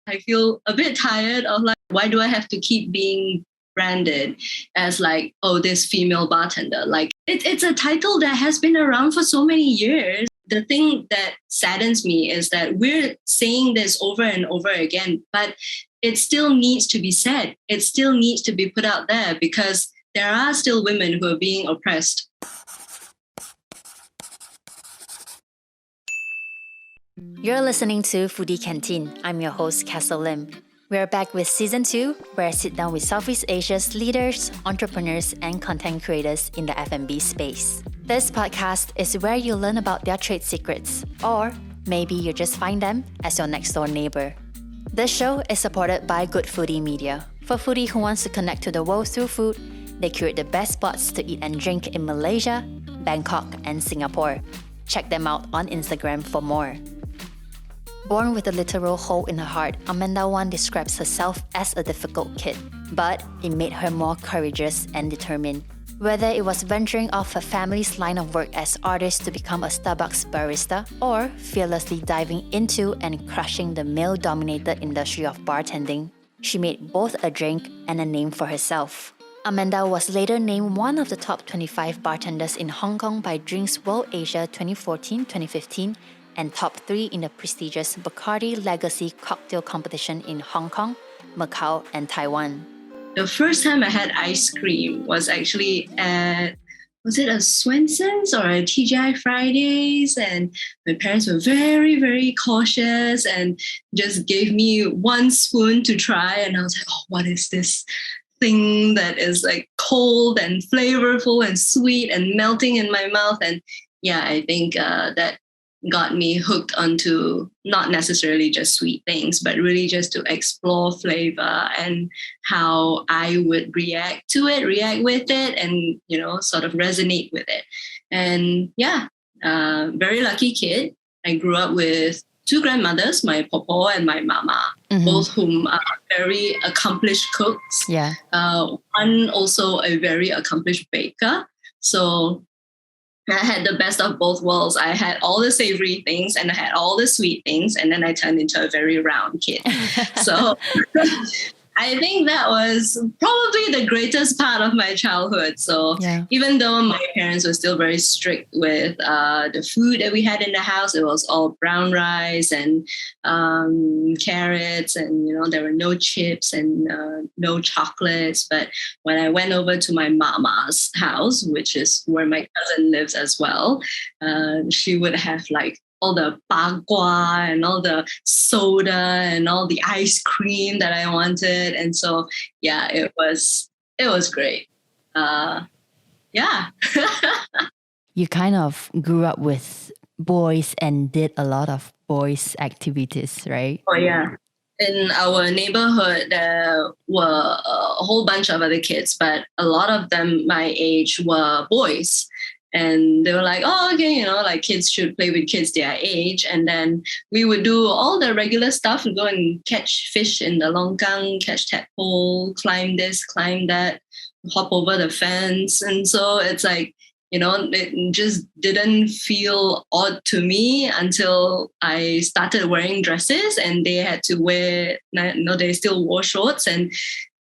I feel a bit tired of like, why do I have to keep being branded as like, oh, this female bartender? Like it's a title that has been around for so many years. The thing that saddens me is that we're saying this over and over again, but it still needs to be said. It still needs to be put out there because there are still women who are being oppressed. You're listening to Foodie Canteen. I'm your host, Castle Lim. We're back with Season 2, where I sit down with Southeast Asia's leaders, entrepreneurs, and content creators in the F&B space. This podcast is where you learn about their trade secrets, or maybe you just find them as your next-door neighbor. This show is supported by Good Foodie Media. For foodie who wants to connect to the world through food, they curate the best spots to eat and drink in Malaysia, Bangkok, and Singapore. Check them out on Instagram for more. Born with a literal hole in her heart, Amanda Wan describes herself as a difficult kid, but it made her more courageous and determined. Whether it was venturing off her family's line of work as artist to become a Starbucks barista, or fearlessly diving into and crushing the male-dominated industry of bartending, she made both a drink and a name for herself. Amanda was later named one of the top 25 bartenders in Hong Kong by Drinks World Asia 2014-2015 and top 3 in the prestigious Bacardi Legacy Cocktail Competition in Hong Kong, Macau, and Taiwan. The first time I had ice cream was actually at, was it a Swenson's or a TGI Fridays? And my parents were very, very cautious and just gave me one spoon to try. And I was like, oh, what is this thing that is like cold and flavorful and sweet and melting in my mouth? And yeah, I think that got me hooked onto not necessarily just sweet things, but really just to explore flavor and how I would react with it, and, you know, sort of resonate with it. And yeah, very lucky kid. I grew up with two grandmothers, my popo and my mama, both whom are very accomplished cooks. Yeah. One also a very accomplished baker. So I had the best of both worlds. I had all the savory things and I had all the sweet things, and then I turned into a very round kid. So I think that was probably the greatest part of my childhood. So even though my parents were still very strict with the food that we had in the house, it was all brown rice and carrots, and, you know, there were no chips and no chocolates. But when I went over to my mama's house, which is where my cousin lives as well, she would have like all the bagua and all the soda and all the ice cream that I wanted. And so, yeah, it was great. Yeah. You kind of grew up with boys and did a lot of boys' activities, right? Oh, yeah. In our neighborhood, there were a whole bunch of other kids, but a lot of them my age were boys. And they were like, oh, okay, you know, like kids should play with kids their age. And then we would do all the regular stuff and go and catch fish in the longkang, catch tadpole, climb this, climb that, hop over the fence. And so it's like, you know, it just didn't feel odd to me until I started wearing dresses and they had to wear, you know, they still wore shorts, and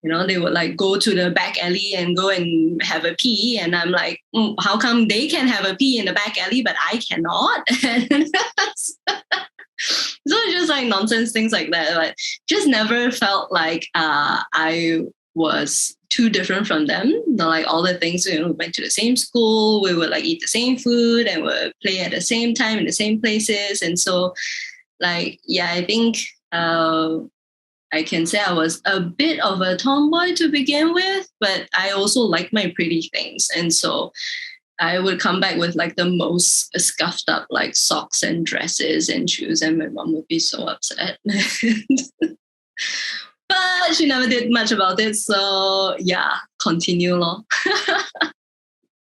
you know, they would like go to the back alley and go and have a pee. And I'm like, how come they can have a pee in the back alley, but I cannot? So it's just like nonsense, things like that. But just never felt like I was too different from them. You know, like all the things, you know, we went to the same school, we would like eat the same food and would play at the same time in the same places. And so like, yeah, I think I can say I was a bit of a tomboy to begin with, but I also like my pretty things. And so I would come back with like the most scuffed up like socks and dresses and shoes, and my mom would be so upset. But she never did much about it. So yeah, continue lor.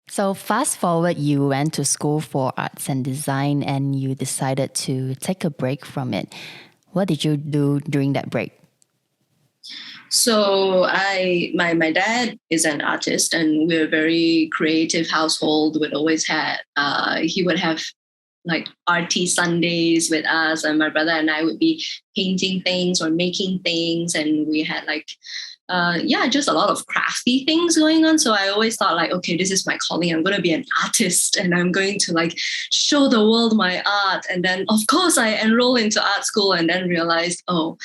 So fast forward, you went to school for arts and design and you decided to take a break from it. What did you do during that break? So my dad is an artist, and we're a very creative household. We'd always had, he would have like arty Sundays with us, and my brother and I would be painting things or making things, and we had like just a lot of crafty things going on. So I always thought like, okay, this is my calling. I'm going to be an artist and I'm going to like show the world my art. And then of course I enrolled into art school and then realized, oh,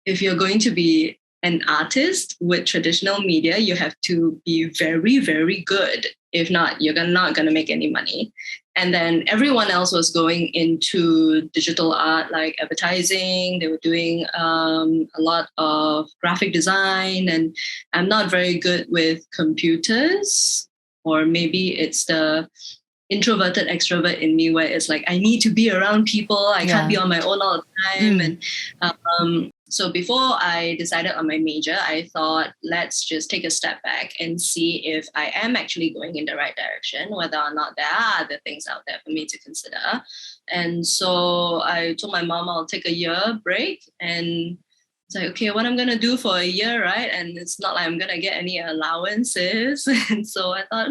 if you're going to be an artist with traditional media, you have to be very, very good. If not, you're not going to make any money. And then everyone else was going into digital art, like advertising. They were doing a lot of graphic design. And I'm not very good with computers, or maybe it's the introverted extrovert in me where it's like, I need to be around people. I can't be on my own all the time. And so before I decided on my major, I thought, let's just take a step back and see if I am actually going in the right direction, whether or not there are other things out there for me to consider. And so I told my mom I'll take a year break, and it's like, okay, what I'm going to do for a year, right? And it's not like I'm going to get any allowances. And so I thought,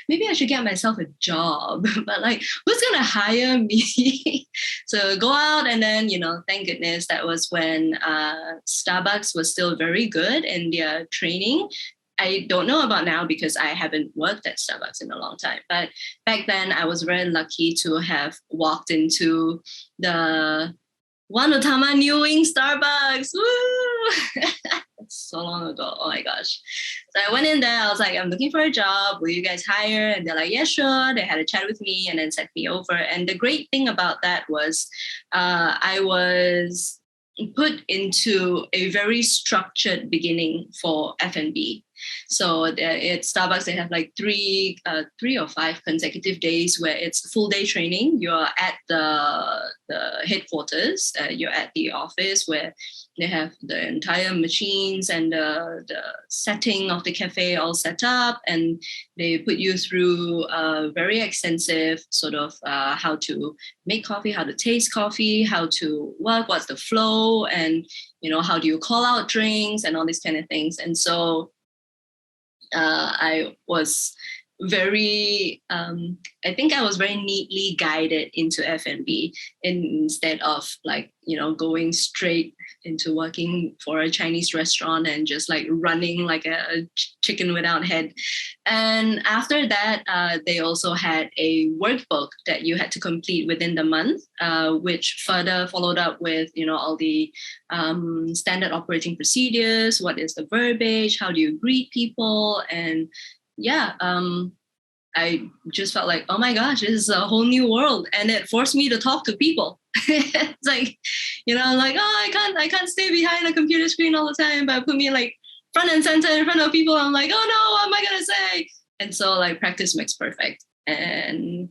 maybe I should get myself a job. But like, who's going to hire me? So go out, and then, thank goodness that was when Starbucks was still very good in their training. I don't know about now because I haven't worked at Starbucks in a long time. But back then, I was very lucky to have walked into the Wanutama New Wing Starbucks. Woo! That's so long ago. Oh my gosh. So I went in there. I was like, I'm looking for a job. Will you guys hire? And they're like, yeah, sure. They had a chat with me and then sent me over. And the great thing about that was I was put into a very structured beginning for F&B. So at Starbucks, they have like three or five consecutive days where it's full day training. You're at the headquarters. You're at the office where they have the entire machines and the setting of the cafe all set up, and they put you through a very extensive sort of how to make coffee, how to taste coffee, how to work, what's the flow, and how do you call out drinks and all these kind of things. And so I was very, I think I was very neatly guided into F&B instead of like, going straight into working for a Chinese restaurant and just like running like a chicken without head. And after that, they also had a workbook that you had to complete within the month, which further followed up with, all the standard operating procedures. What is the verbiage? How do you greet people? And I just felt like, oh my gosh, this is a whole new world. And it forced me to talk to people. It's like, I'm like, oh, I can't stay behind a computer screen all the time, but put me like front and center in front of people. I'm like, oh no, what am I going to say? And so like practice makes perfect. And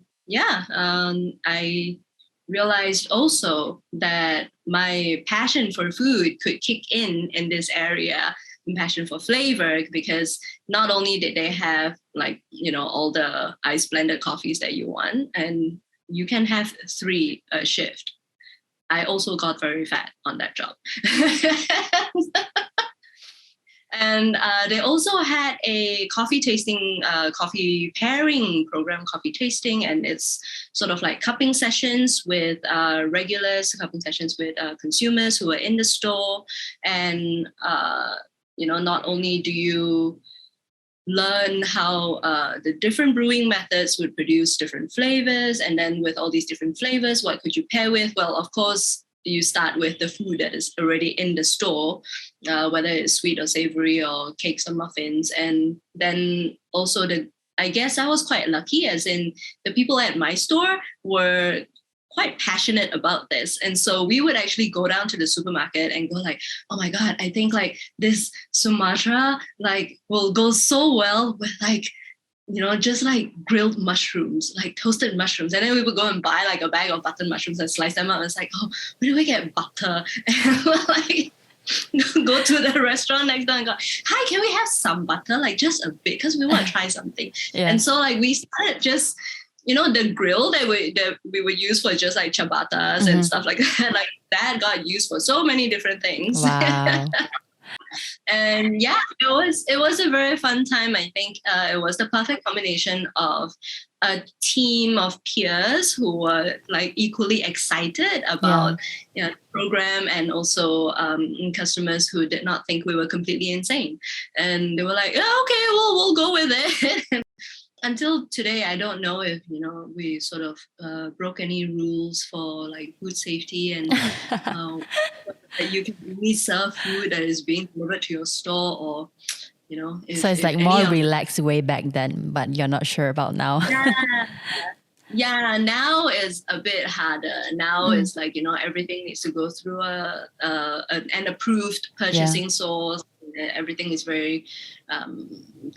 I realized also that my passion for food could kick in this area. Passion for flavor, because not only did they have like all the ice blended coffees that you want, and you can have 3 a shift. I also got very fat on that job. And they also had a coffee tasting, coffee pairing program, coffee tasting, and it's sort of like cupping sessions with regulars, cupping sessions with consumers who are in the store. And not only do you learn how the different brewing methods would produce different flavors, and then with all these different flavors, what could you pair with? Well, of course, you start with the food that is already in the store, whether it's sweet or savory or cakes or muffins. And then also I guess I was quite lucky, as in the people at my store were quite passionate about this. And so we would actually go down to the supermarket and go like, oh my God, I think like this Sumatra like will go so well with like, just like grilled mushrooms, like toasted mushrooms. And then we would go and buy like a bag of buttered mushrooms and slice them up. And it's like, oh, where do we get butter? And we're like, go to the restaurant next door and go, hi, can we have some butter? Like just a bit, because we want to try something. Yeah. And so like we started just, the grill that we would use for just like ciabattas and stuff like that, got used for so many different things. Wow. And yeah, it was a very fun time. I think it was the perfect combination of a team of peers who were like equally excited about the program, and also customers who did not think we were completely insane. And they were like, yeah, okay, we'll go with it. Until today, I don't know if we sort of broke any rules for like food safety, and that you can only serve food that is being delivered to your store, or so it's like more relaxed way back then, but you're not sure about now. Yeah, now is a bit harder. Now it's like everything needs to go through an approved purchasing source. Everything is very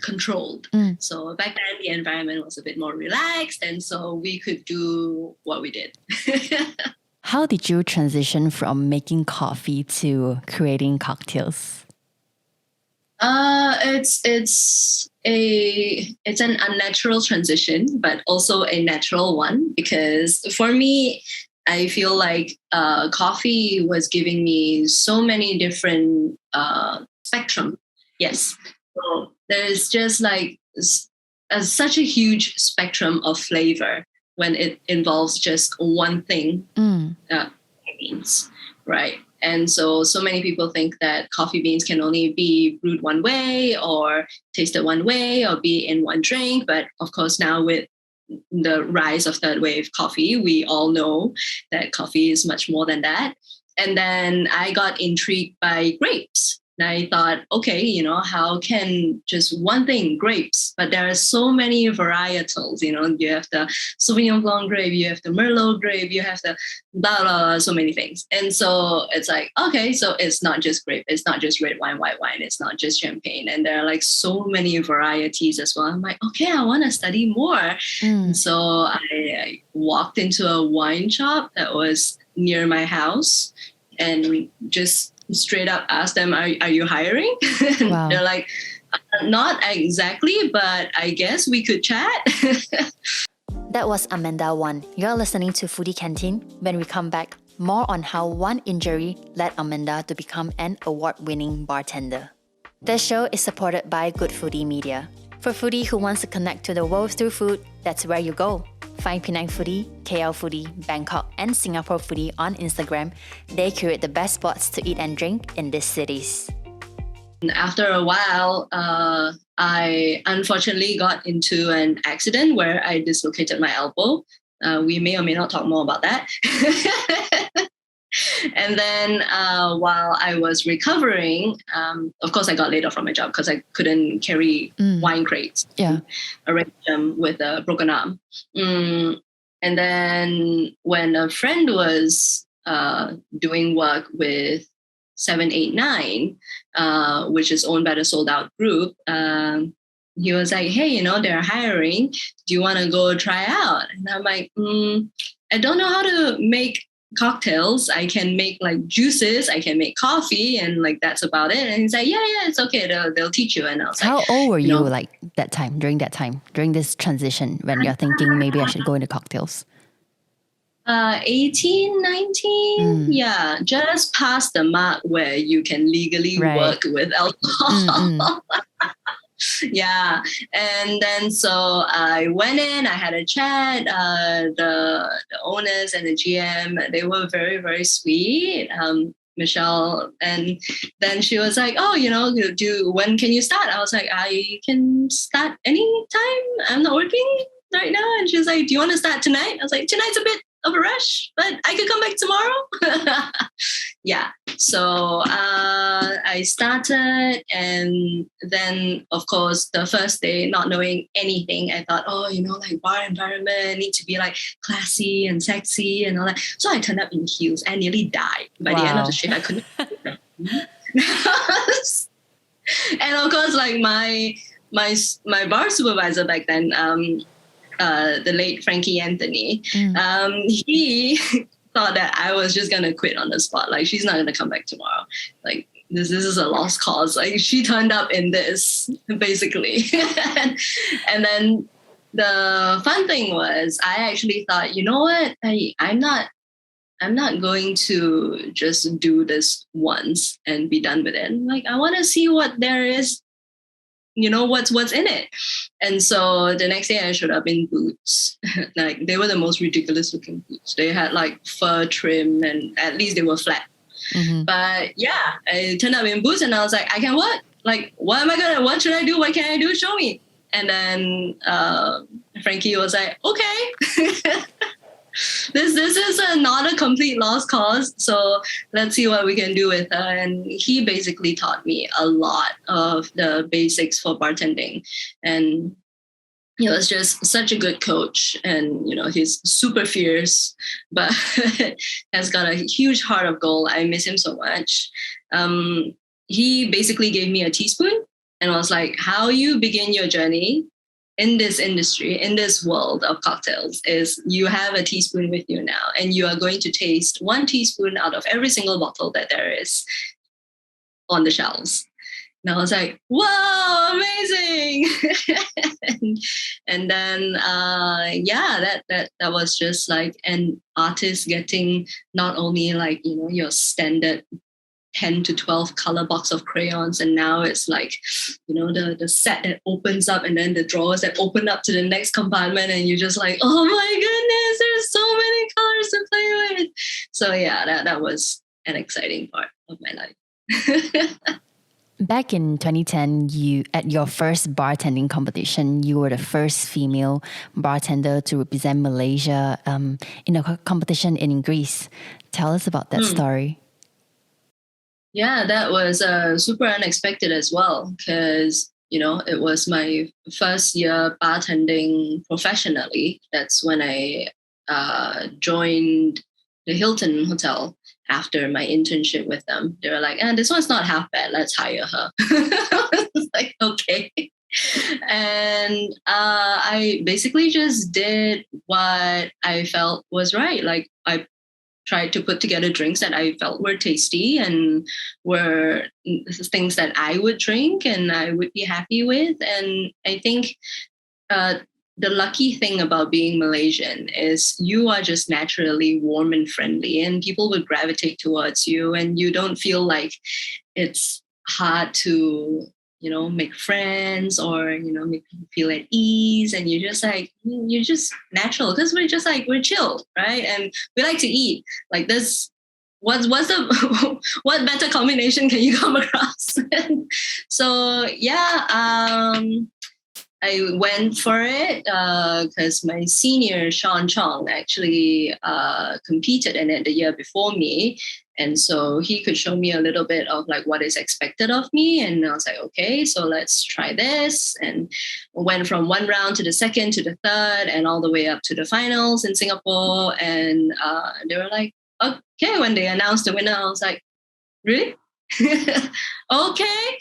controlled. So back then the environment was a bit more relaxed, and so we could do what we did. How did you transition from making coffee to creating cocktails? It's an unnatural transition, but also a natural one, because for me, I feel like coffee was giving me so many different spectrum. Yes. So there's just like such a huge spectrum of flavor when it involves just one thing. Beans, right? And so many people think that coffee beans can only be brewed one way or tasted one way or be in one drink. But of course, now with the rise of third wave coffee, we all know that coffee is much more than that. And then I got intrigued by grapes. And I thought, okay, how can just one thing, grapes, but there are so many varietals, you have the Sauvignon Blanc grape, you have the Merlot grape, you have the blah, blah, blah, so many things. And so it's like, okay, so it's not just grape, it's not just red wine, white wine, it's not just champagne. And there are like so many varieties as well. I'm like, okay, I want to study more. And so I walked into a wine shop that was near my house and just straight up asked them, are you hiring? Wow. They're like, not exactly, but I guess we could chat. That was Amanda Wan. You're listening to Foodie Canteen. When we come back, more on how one injury led Amanda to become an award-winning bartender. This show is supported by Good Foodie Media. For foodie who wants to connect to the world through food, that's where you go. Find Penang Foodie, KL Foodie, Bangkok, and Singapore Foodie on Instagram. They curate the best spots to eat and drink in these cities. After a while, I unfortunately got into an accident where I dislocated my elbow. We may or may not talk more about that. And then while I was recovering, of course, I got laid off from my job because I couldn't carry wine crates. Arrange them with a broken arm. And then when a friend was doing work with 789, which is owned by the Sold Out Group, he was like, hey, they're hiring. Do you want to go try out? And I'm like, I don't know how to make cocktails. I can make like juices, I can make coffee, and like that's about it. And he's like, yeah, it's okay, they'll teach you. And I was how like, old were you like during this transition when you're thinking maybe I should go into cocktails? 18, 19. Yeah, just past the mark where you can legally work with alcohol. Yeah. And then so I went in, I had a chat, the owners and the GM, they were very, very sweet. Michelle. And then she was like, oh, when can you start? I was like, I can start anytime. I'm not working right now. And she was like, do you want to start tonight? I was like, tonight's a bit of a rush, but I could come back tomorrow. Yeah. So I started, and then of course the first day, not knowing anything, I thought, like bar environment need to be like classy and sexy and all that. So I turned up in heels and nearly died. By the end of the shift, I couldn't. And of course, like my bar supervisor back then, the late Frankie Anthony, he thought that I was just gonna quit on the spot. Like, she's not gonna come back tomorrow. Like, this is a lost cause. Like, she turned up in this, basically. And then the fun thing was, I actually thought, you know what? I'm not I'm not going to just do this once and be done with it. Like, I want to see what there is, what's in it. And so the next day I showed up in boots. Like, they were the most ridiculous looking boots. They had like fur trim, and at least they were flat. Mm-hmm. But yeah, I turned up in boots and I was like, I can what? Like, what should I do? What can I do? Show me. And then Frankie was like, okay. This is not a complete lost cause, so let's see what we can do with her. And he basically taught me a lot of the basics for bartending, and he was just such a good coach. And he's super fierce, but has got a huge heart of gold. I miss him so much. He basically gave me a teaspoon and was like, how you begin your journey in this industry, in this world of cocktails, is you have a teaspoon with you now, and you are going to taste 1 teaspoon out of every single bottle that there is on the shelves. And I was like, whoa, amazing. and then, that was just like an artist getting not only like, your standard 10 to 12 color box of crayons, and now it's like, the set that opens up, and then the drawers that open up to the next compartment, and you're just like, oh my goodness, there's so many colors to play with. So yeah, that was an exciting part of my life. Back in 2010, at your first bartending competition, you were the first female bartender to represent Malaysia in a competition in Greece. Tell us about that story. Yeah, that was super unexpected as well, because, it was my first year bartending professionally. That's when I joined the Hilton Hotel after my internship with them. They were like, this one's not half bad. Let's hire her. I was like, okay. And I basically just did what I felt was right. Like, I tried to put together drinks that I felt were tasty and were things that I would drink and I would be happy with. And I think the lucky thing about being Malaysian is you are just naturally warm and friendly, and people would gravitate towards you, and you don't feel like it's hard to make friends or make people feel at ease. And you're just natural, because we're chill, right? And we like to eat. Like, this, what's the what better combination can you come across? So yeah, I went for it because my senior Sean Chong actually competed in it the year before me. And so he could show me a little bit of like what is expected of me. And I was like, okay, so let's try this. And went from 1 round to the 2nd to the 3rd and all the way up to the finals in Singapore. And they were like, okay, when they announced the winner, I was like, really? Okay.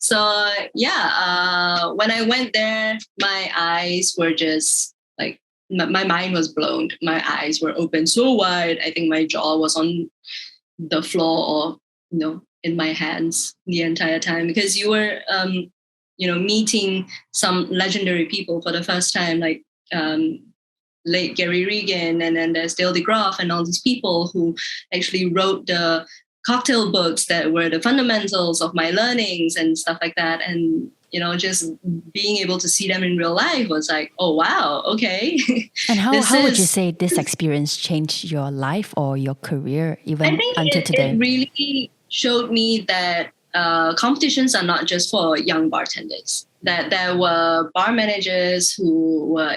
So yeah, when I went there, my eyes were just like, my mind was blown. My eyes were open so wide. I think my jaw was on the floor or, in my hands the entire time, because you were, meeting some legendary people for the first time, like late Gary Regan, and then there's Dale DeGroff and all these people who actually wrote the cocktail books that were the fundamentals of my learnings and stuff like that. And just being able to see them in real life was like, oh wow, okay. And how would you say this experience changed your life or your career even until today? It really showed me that competitions are not just for young bartenders. That there were bar managers who were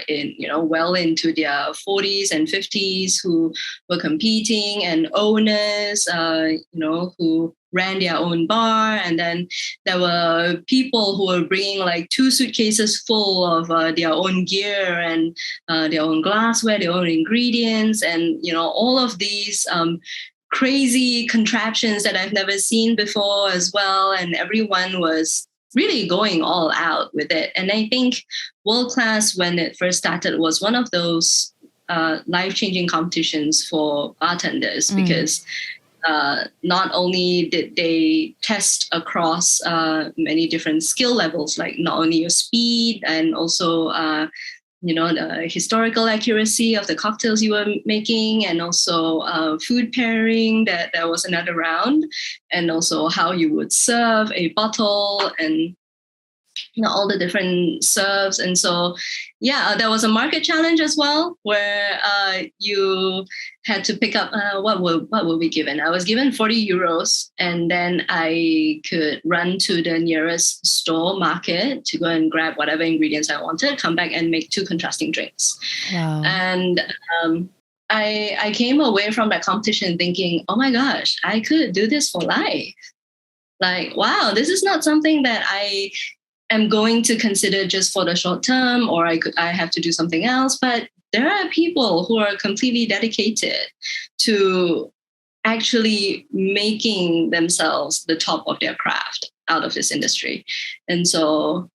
well into their 40s and 50s who were competing, and owners, who ran their own bar. And then there were people who were bringing like 2 suitcases full of their own gear and their own glassware, their own ingredients, and all of these crazy contraptions that I've never seen before as well. And everyone was really going all out with it. And I think World Class, when it first started, was one of those life-changing competitions for bartenders, because not only did they test across many different skill levels, like not only your speed and also the historical accuracy of the cocktails you were making, and also food pairing, that was another round, and also how you would serve a bottle, and all the different serves. And so, there was a market challenge as well, where you had to pick up what will be given. I was given 40 euros, and then I could run to the nearest store market to go and grab whatever ingredients I wanted, come back and make 2 contrasting drinks. Wow. And I came away from that competition thinking, oh my gosh, I could do this for life. Like, wow, this is not something that I am going to consider just for the short term, or I have to do something else. But there are people who are completely dedicated to actually making themselves the top of their craft out of this industry. And so,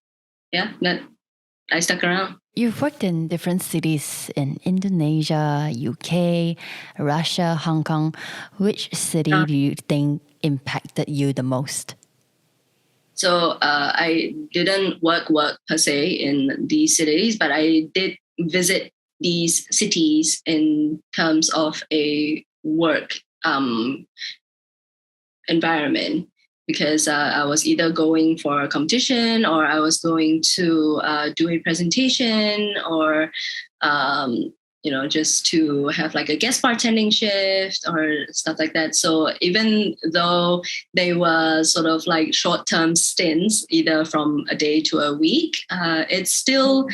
I stuck around. You've worked in different cities in Indonesia, UK, Russia, Hong Kong. Which city do you think impacted you the most? So I didn't work per se in these cities, but I did visit these cities in terms of a work environment, because I was either going for a competition, or I was going to do a presentation, or just to have like a guest bartending shift or stuff like that. So even though they were sort of like short-term stints, either from a day to a week, it still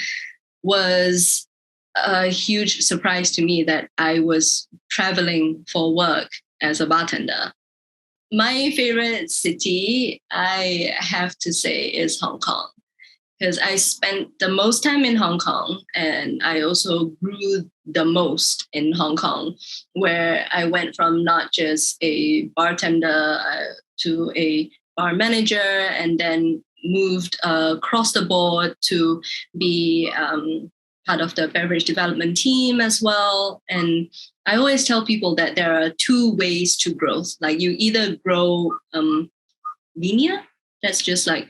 was a huge surprise to me that I was traveling for work as a bartender. My favorite city, I have to say, is Hong Kong, because I spent the most time in Hong Kong, and I also grew the most in Hong Kong, where I went from not just a bartender to a bar manager, and then moved across the board to be part of the beverage development team as well. And I always tell people that there are 2 ways to growth. Like, you either grow linear, that's just like,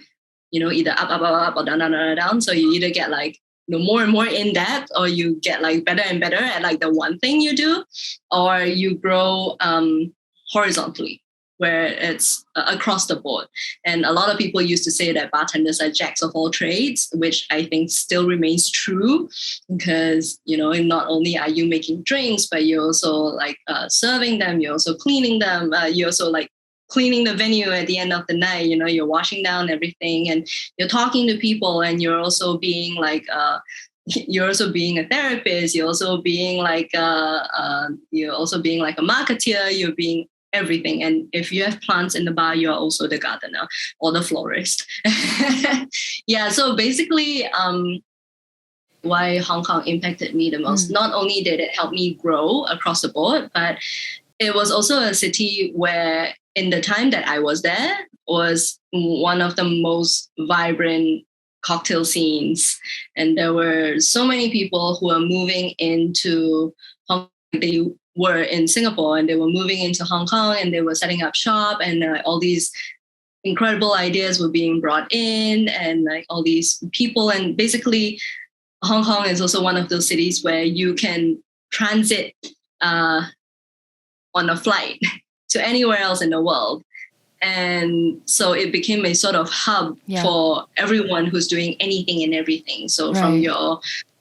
either up, or down. So you either get like, more and more in depth, or you get like better and better at like the one thing you do, or you grow horizontally, where it's across the board. And a lot of people used to say that bartenders are jacks of all trades, which I think still remains true, because, not only are you making drinks, but you're also like serving them, you're also cleaning them, you're also like cleaning the venue at the end of the night, you're washing down everything, and you're talking to people, and you're also being like, you're also being a therapist, you're also being like, you're also being like a marketeer, you're being everything. And if you have plants in the bar, you're also the gardener or the florist. So basically, why Hong Kong impacted me the most, not only did it help me grow across the board, but it was also a city where, in the time that I was there, was one of the most vibrant cocktail scenes. And there were so many people who were moving into Hong Kong. They were in Singapore, and they were moving into Hong Kong, and they were setting up shop, and all these incredible ideas were being brought in, and like all these people. And basically, Hong Kong is also one of those cities where you can transit on a flight to anywhere else in the world. And so it became a sort of hub for everyone who's doing anything and everything. So from your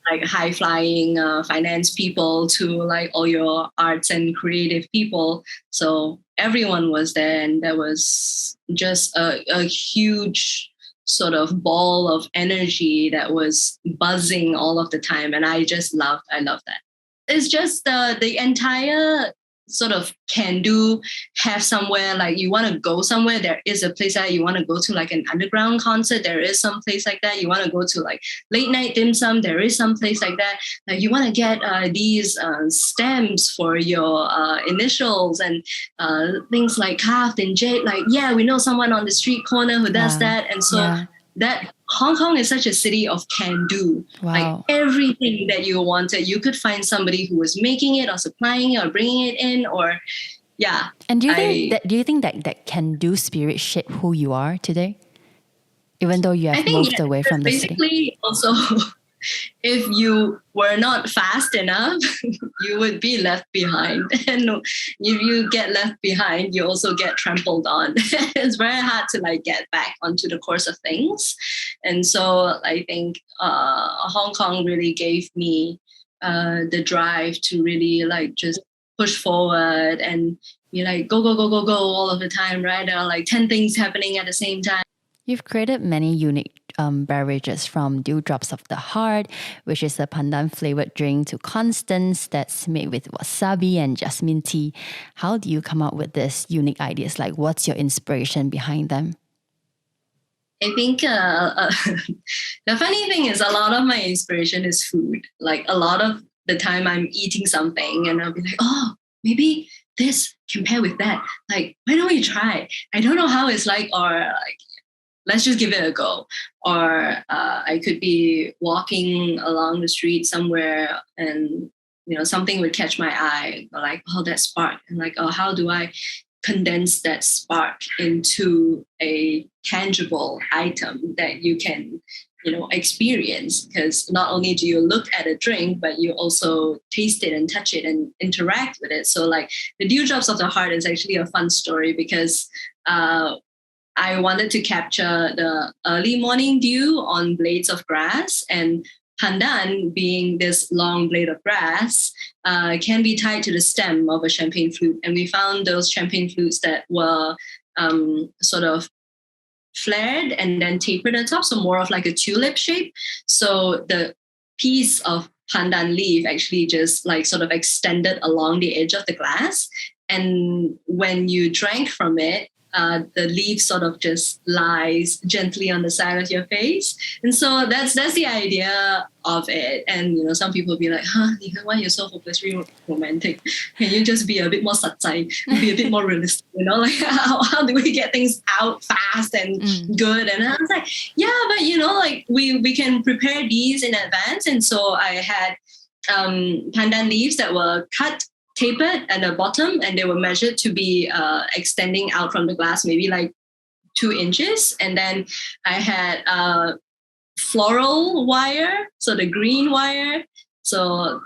like high flying finance people to like all your arts and creative people. So everyone was there, and there was just a huge sort of ball of energy that was buzzing all of the time. And I love that. It's just the entire sort of can do, have somewhere like you want to go somewhere. There is a place that you want to go to, like an underground concert. There is some place like that. You want to go to like late night dim sum. There is some place like that. Like you want to get these stamps for your initials and things like carved in jade. Like, we know someone on the street corner who does that. And so that Hong Kong is such a city of can do. Like everything that you wanted, you could find somebody who was making it or supplying it or bringing it in, or And do you think that can do spirit shape who you are today, even though you have moved away from the city? Basically, also if you were not fast enough, you would be left behind. And if you get left behind, you also get trampled on. It's very hard to like get back onto the course of things. And so I think Hong Kong really gave me the drive to really like just push forward and be like, go, go, go, go, go all of the time, right? There are like 10 things happening at the same time. You've created many unique beverages, from Dewdrops of the Heart, which is a pandan flavored drink, to Constance, that's made with wasabi and jasmine tea. How do you come up with these unique ideas? Like, what's your inspiration behind them? I think the funny thing is a lot of my inspiration is food. Like a lot of the time I'm eating something and I'll be like, oh, maybe this can pair with that. Like, why don't we try? I don't know how it's like, or like, let's just give it a go. Or I could be walking along the street somewhere and, you know, something would catch my eye, or like, oh, that spark. And like, oh, how do I condense that spark into a tangible item that you can, you know, experience? Because not only do you look at a drink, but you also taste it and touch it and interact with it. So like the Dewdrops of the Heart is actually a fun story because I wanted to capture the early morning dew on blades of grass, and pandan, being this long blade of grass, can be tied to the stem of a champagne flute. And we found those champagne flutes that were sort of flared and then tapered at the top, so more of like a tulip shape. So the piece of pandan leaf actually just like sort of extended along the edge of the glass. And when you drank from it, the leaf sort of just lies gently on the side of your face. And so that's the idea of it. And, you know, some people be like, why you're so hopelessly romantic? Can you just be a bit more satsai, be a bit more realistic? You know, like how do we get things out fast and good? And I was like, yeah, but, you know, like we can prepare these in advance. And so I had pandan leaves that were cut, tapered at the bottom, and they were measured to be extending out from the glass maybe like 2 inches. And then I had floral wire, so the green wire. So,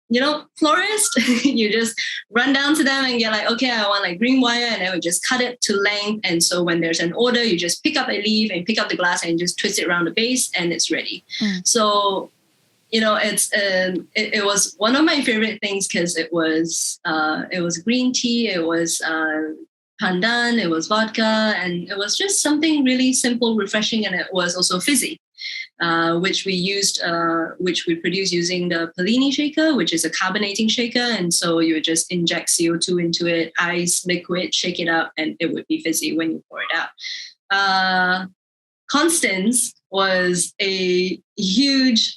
you know, florist, you just run down to them and get like, okay, I want like green wire, and then we just cut it to length. And so when there's an order, you just pick up a leaf and pick up the glass and just twist it around the base, and it's ready. So, you know, it was one of my favorite things because it was green tea, it was pandan, it was vodka, and it was just something really simple, refreshing, and it was also fizzy, which we produce using the Pellini shaker, which is a carbonating shaker. And so you would just inject CO2 into it, ice, liquid, shake it up, and it would be fizzy when you pour it out. Constance was a huge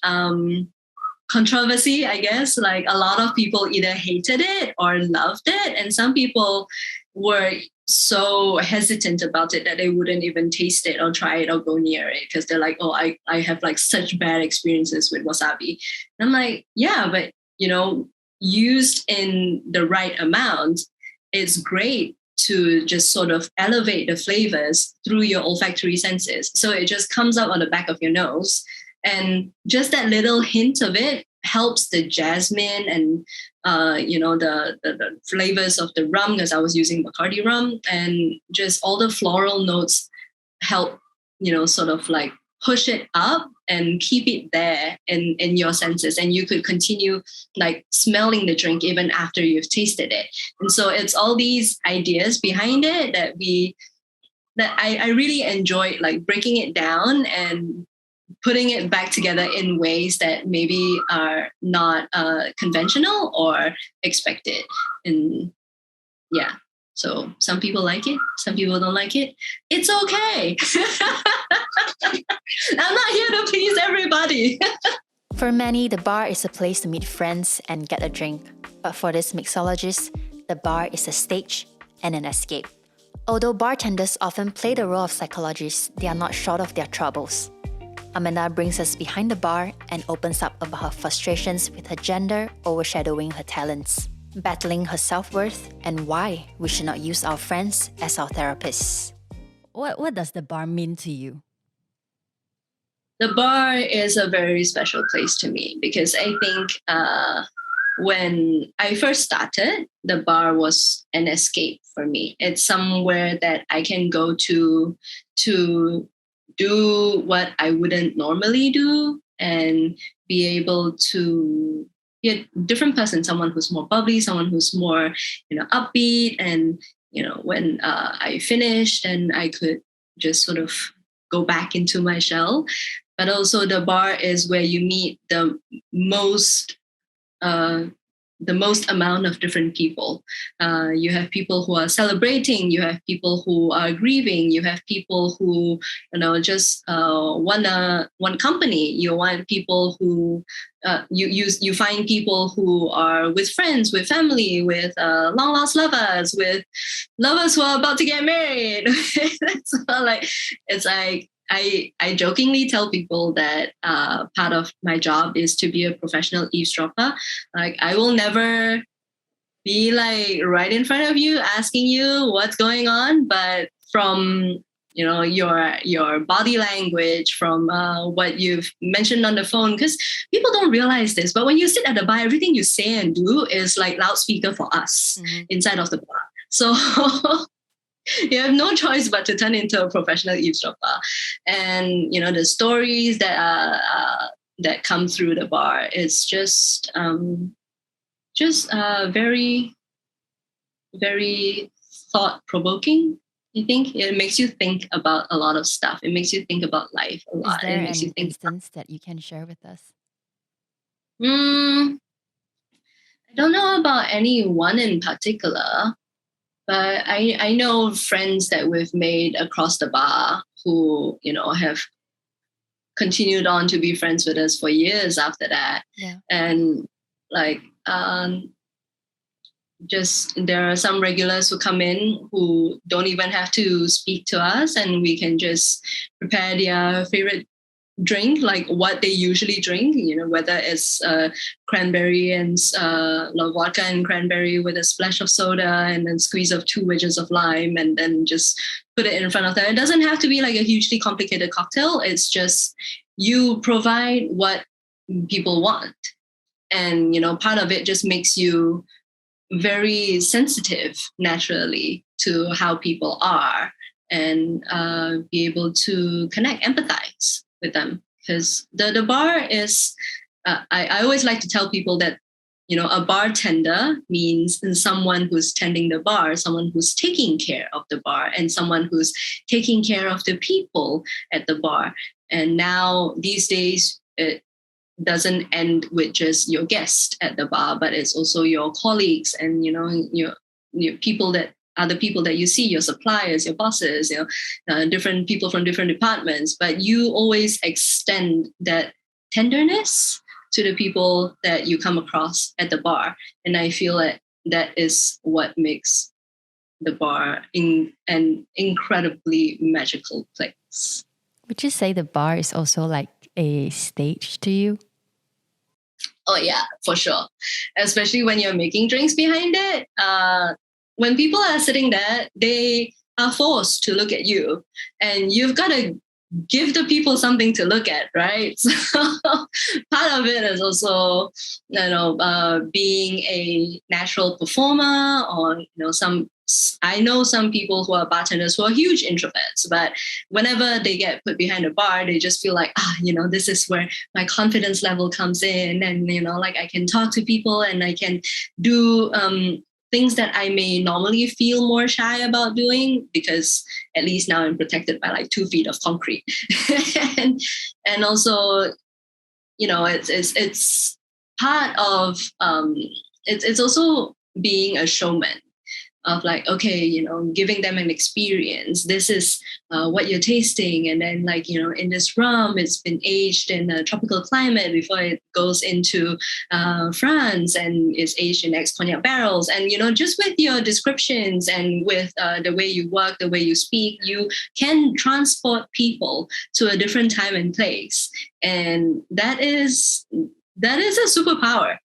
controversy, I guess. Like a lot of people either hated it or loved it. And some people were so hesitant about it that they wouldn't even taste it or try it or go near it because they're like, oh, I have like such bad experiences with wasabi. And I'm like, yeah, but, you know, used in the right amount, it's great to just sort of elevate the flavors through your olfactory senses. So it just comes up on the back of your nose. And just that little hint of it helps the jasmine and, you know, the flavors of the rum, because I was using Bacardi rum, and just all the floral notes help, you know, sort of like push it up and keep it there in your senses. And you could continue like smelling the drink even after you've tasted it. And so it's all these ideas behind it that I really enjoyed, like breaking it down and putting it back together in ways that maybe are not conventional or expected. And yeah, so some people like it, some people don't like it. It's okay. I'm not here to please everybody. For many, the bar is a place to meet friends and get a drink. But for this mixologist, the bar is a stage and an escape. Although bartenders often play the role of psychologists, they are not short of their troubles. Amanda brings us behind the bar and opens up about her frustrations with her gender overshadowing her talents, battling her self-worth, and why we should not use our friends as our therapists. What does the bar mean to you? The bar is a very special place to me because I think when I first started, the bar was an escape for me. It's somewhere that I can go to do what I wouldn't normally do and be able to be a different person, someone who's more bubbly, someone who's more, upbeat. And, when I finished, and I could just sort of go back into my shell. But also the bar is where you meet the most amount of different people. You have people who are celebrating, you have people who are grieving, you have people who, just want company. You want people who, you find people who are with friends, with family, with long lost lovers, with lovers who are about to get married. It's like, I jokingly tell people that part of my job is to be a professional eavesdropper. Like, I will never be like right in front of you asking you what's going on, but from your body language, from what you've mentioned on the phone, because people don't realize this, but when you sit at the bar, everything you say and do is like loudspeaker for us inside of the bar. So you have no choice but to turn into a professional eavesdropper. And, the stories that come through the bar is just very, very thought-provoking. I think it makes you think about a lot of stuff. It makes you think about life a lot. Is there It makes you an think. instance that you can share with us? I don't know about any one in particular. But I know friends that we've made across the bar who, have continued on to be friends with us for years after that. Yeah. And like, just there are some regulars who come in who don't even have to speak to us, and we can just prepare their favorite drink, like what they usually drink, whether it's cranberry and vodka and cranberry with a splash of soda and then squeeze of 2 wedges of lime, and then just put it in front of them. It doesn't have to be like a hugely complicated cocktail. It's just you provide what people want. And, part of it just makes you very sensitive naturally to how people are, and be able to connect, empathize with them. Because the bar is, I always like to tell people that, a bartender means someone who's tending the bar, someone who's taking care of the bar, and someone who's taking care of the people at the bar. And now these days, it doesn't end with just your guest at the bar, but it's also your colleagues and, your people that are the people that you see, your suppliers, your bosses, different people from different departments. But you always extend that tenderness to the people that you come across at the bar. And I feel that that is what makes the bar an incredibly magical place. Would you say the bar is also like a stage to you? Oh yeah, for sure. Especially when you're making drinks behind it. When people are sitting there, they are forced to look at you, and you've got to give the people something to look at, right? So part of it is also, being a natural performer, or, I know some people who are bartenders who are huge introverts, but whenever they get put behind a bar, they just feel like, this is where my confidence level comes in. And, I can talk to people and I can do things that I may normally feel more shy about doing, because at least now I'm protected by like 2 feet of concrete. and also, it's part of, it's also being a showman. Of like, okay, giving them an experience. This is what you're tasting. And then in this rum, it's been aged in a tropical climate before it goes into France, and is aged in ex-cognac barrels. And, just with your descriptions and with the way you work, the way you speak, you can transport people to a different time and place. And that is a superpower.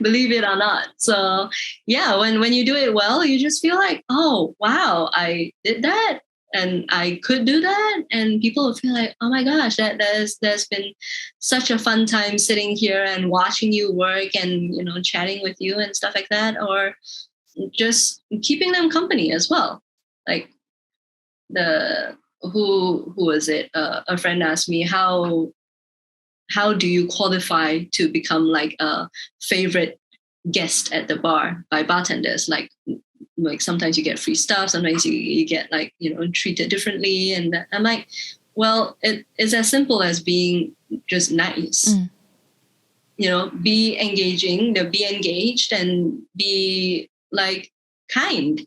Believe it or not. So yeah, when you do it well, you just feel like, oh wow, I did that. and I could do that, and people would feel like, oh my gosh, there's been such a fun time sitting here and watching you work and chatting with you and stuff like that, or just keeping them company as well. Like the who was it? A friend asked me, how do you qualify to become like a favorite guest at the bar by bartenders? Like sometimes you get free stuff, sometimes you get like treated differently, and I'm like, well, it's as simple as being just nice. Be engaging, be engaged, and be like kind.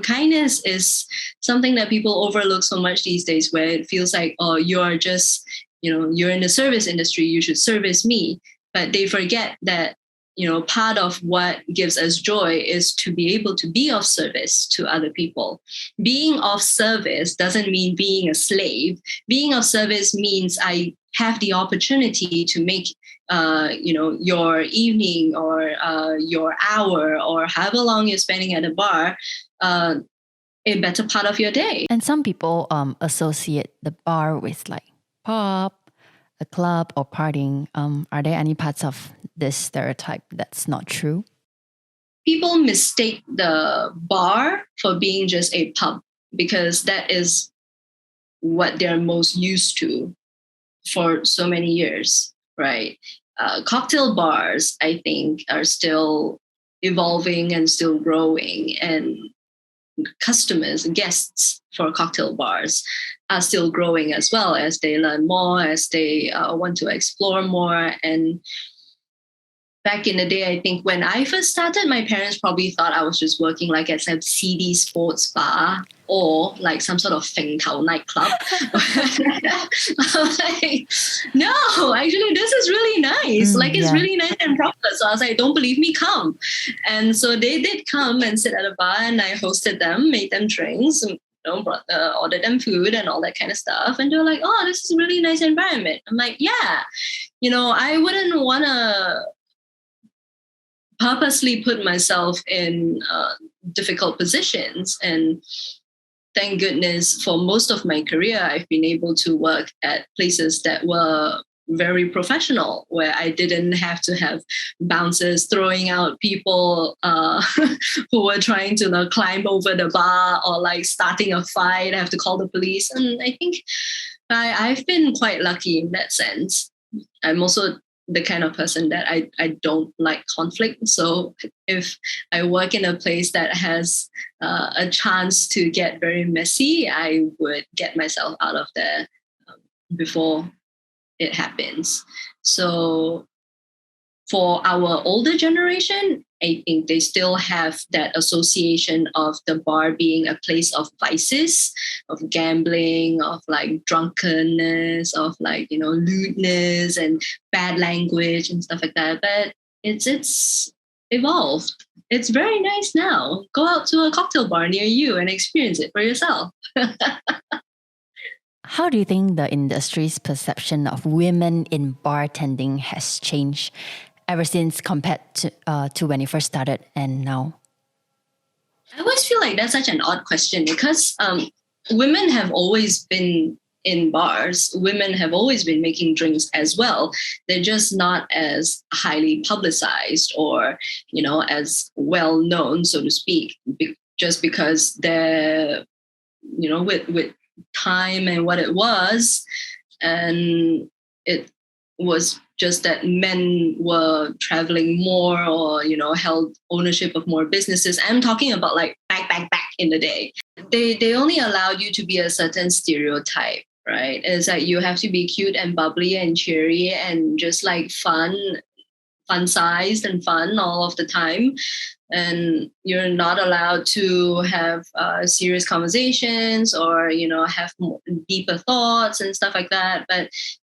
Kindness is something that people overlook so much these days, where it feels like, oh, you're just you're in the service industry, you should service me. But they forget that part of what gives us joy is to be able to be of service to other people. Being of service doesn't mean being a slave. Being of service means I have the opportunity to make your evening or your hour or however long you're spending at a bar a better part of your day. And some people associate the bar with like pub, a club, or partying. Are there any parts of this stereotype that's not true? People mistake the bar for being just a pub because that is what they're most used to for so many years, right? Cocktail bars, I think, are still evolving and still growing, and customers, guests for cocktail bars are still growing as well as they learn more, as they want to explore more. And back in the day, I think when I first started, my parents probably thought I was just working like at some seedy sports bar or like some sort of Feng Tao nightclub. Like, no, actually, this is really nice. It's really nice and proper. So I was like, don't believe me, come. And so they did come and sit at a bar, and I hosted them, made them drinks, and ordered them food and all that kind of stuff. And they were like, oh, this is a really nice environment. I'm like, yeah, I wouldn't want to purposely put myself in difficult positions. And thank goodness for most of my career, I've been able to work at places that were very professional, where I didn't have to have bouncers throwing out people who were trying to climb over the bar or like starting a fight. I have to call the police. And I think I've been quite lucky in that sense. I'm also the kind of person that I don't like conflict. So if I work in a place that has a chance to get very messy, I would get myself out of there before it happens. So for our older generation, I think they still have that association of the bar being a place of vices, of gambling, of like drunkenness, of like, lewdness and bad language and stuff like that. But it's evolved. It's very nice now. Go out to a cocktail bar near you and experience it for yourself. How do you think the industry's perception of women in bartending has changed ever since compared to when you first started and now? I always feel like that's such an odd question because women have always been in bars. Women have always been making drinks as well. They're just not as highly publicized or, as well known, so to speak, just because they're, with time and what it was. And it was just that men were traveling more or, held ownership of more businesses. I'm talking about like back in the day. They only allowed you to be a certain stereotype, right? It's like you have to be cute and bubbly and cheery and just like fun-sized and fun all of the time. And you're not allowed to have serious conversations or, have more deeper thoughts and stuff like that. But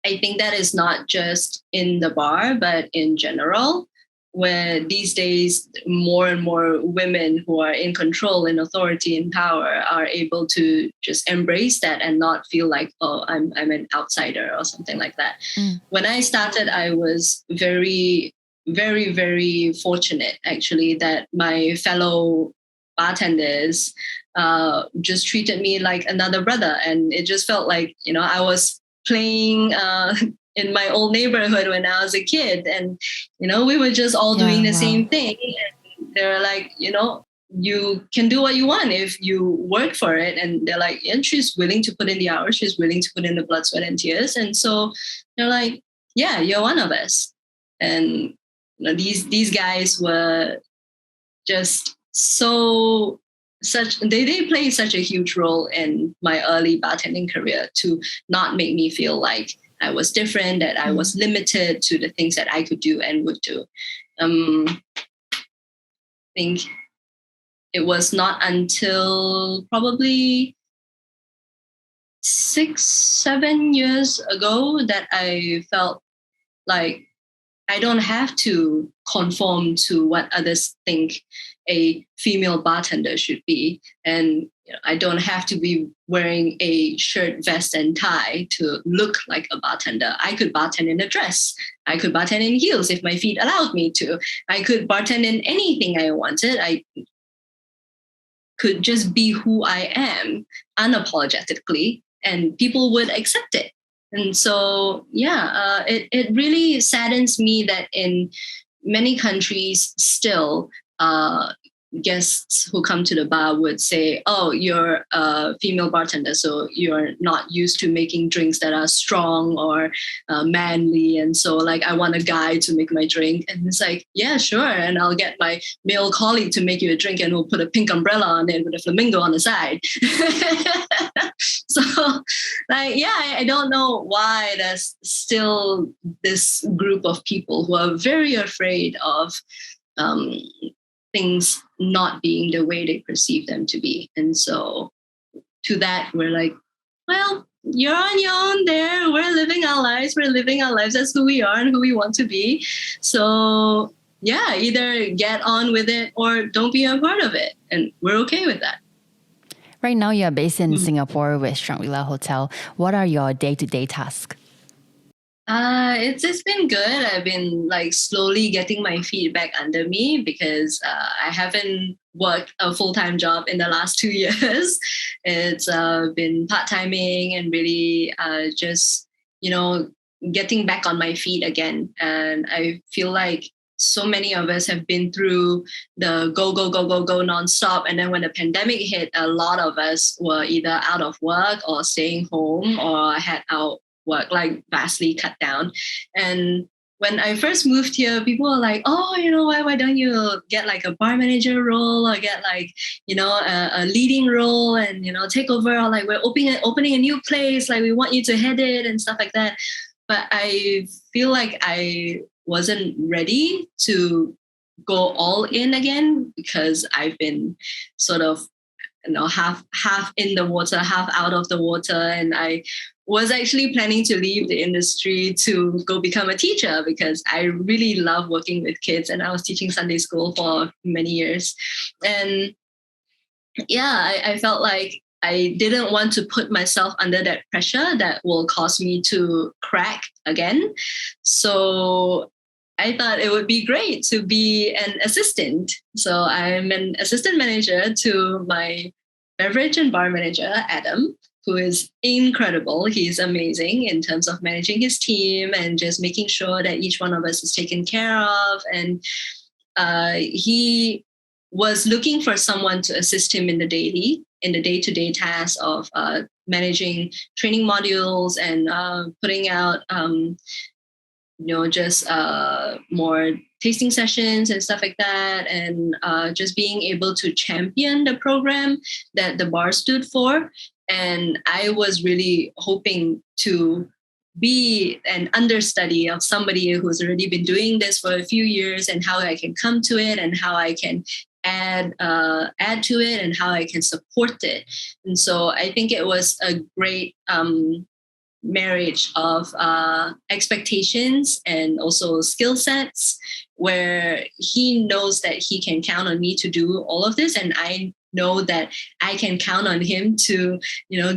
I think that is not just in the bar, but in general, where these days more and more women who are in control, in authority, in power are able to just embrace that and not feel like, oh, I'm an outsider or something like that. When I started, I was very, very, very fortunate, actually, that my fellow bartenders just treated me like another brother. And it just felt like, I was playing in my old neighborhood when I was a kid. And, we were just all doing the same thing. And they're like, you can do what you want if you work for it. And they're like, and she's willing to put in the hours. She's willing to put in the blood, sweat, and tears. And so they're like, yeah, you're one of us. And these guys were just they play such a huge role in my early bartending career to not make me feel like I was different, that I was limited to the things that I could do and would do. I think it was not until probably 6-7 years ago that I felt like I don't have to conform to what others think a female bartender should be. And I don't have to be wearing a shirt, vest, and tie to look like a bartender. I could bartend in a dress. I could bartend in heels if my feet allowed me to. I could bartend in anything I wanted. I could just be who I am unapologetically, and people would accept it. And so, it really saddens me that in many countries still, guests who come to the bar would say, oh, you're a female bartender, so you're not used to making drinks that are strong or manly. And so like, I want a guy to make my drink. And it's like, yeah, sure. And I'll get my male colleague to make you a drink and we'll put a pink umbrella on it with a flamingo on the side. So like, I don't know why there's still this group of people who are very afraid of things not being the way they perceive them to be. And so to that, we're like, well, you're on your own there. We're living our lives. That's who we are and who we want to be. So either get on with it or don't be a part of it. And we're okay with that. Right now, you're based in Singapore with Shangri-La Hotel. What are your day-to-day tasks? It's been good. I've been like slowly getting my feet back under me because I haven't worked a full-time job in the last 2 years. It's been part-timing and really just, getting back on my feet again. And I feel like so many of us have been through the go nonstop. And then when the pandemic hit, a lot of us were either out of work or staying home or had our work like vastly cut down. And when I first moved here, people were like, oh, why don't you get like a bar manager role or get like, a leading role and, take over, or like we're opening a new place, like we want you to head it and stuff like that. But I feel like I wasn't ready to go all in again because I've been sort of, half in the water, half out of the water. And I was actually planning to leave the industry to go become a teacher because I really love working with kids and I was teaching Sunday school for many years. And I felt like I didn't want to put myself under that pressure that will cause me to crack again. So I thought it would be great to be an assistant. So I'm an assistant manager to my beverage and bar manager, Adam, who is incredible. He's amazing in terms of managing his team and just making sure that each one of us is taken care of. And he was looking for someone to assist him in the day-to-day tasks of managing training modules and putting out just more tasting sessions and stuff like that, and just being able to champion the program that the bar stood for. And I was really hoping to be an understudy of somebody who's already been doing this for a few years and how I can come to it and how I can add to it and how I can support it. And so I think it was a great marriage of expectations and also skill sets where he knows that he can count on me to do all of this, and I know that I can count on him to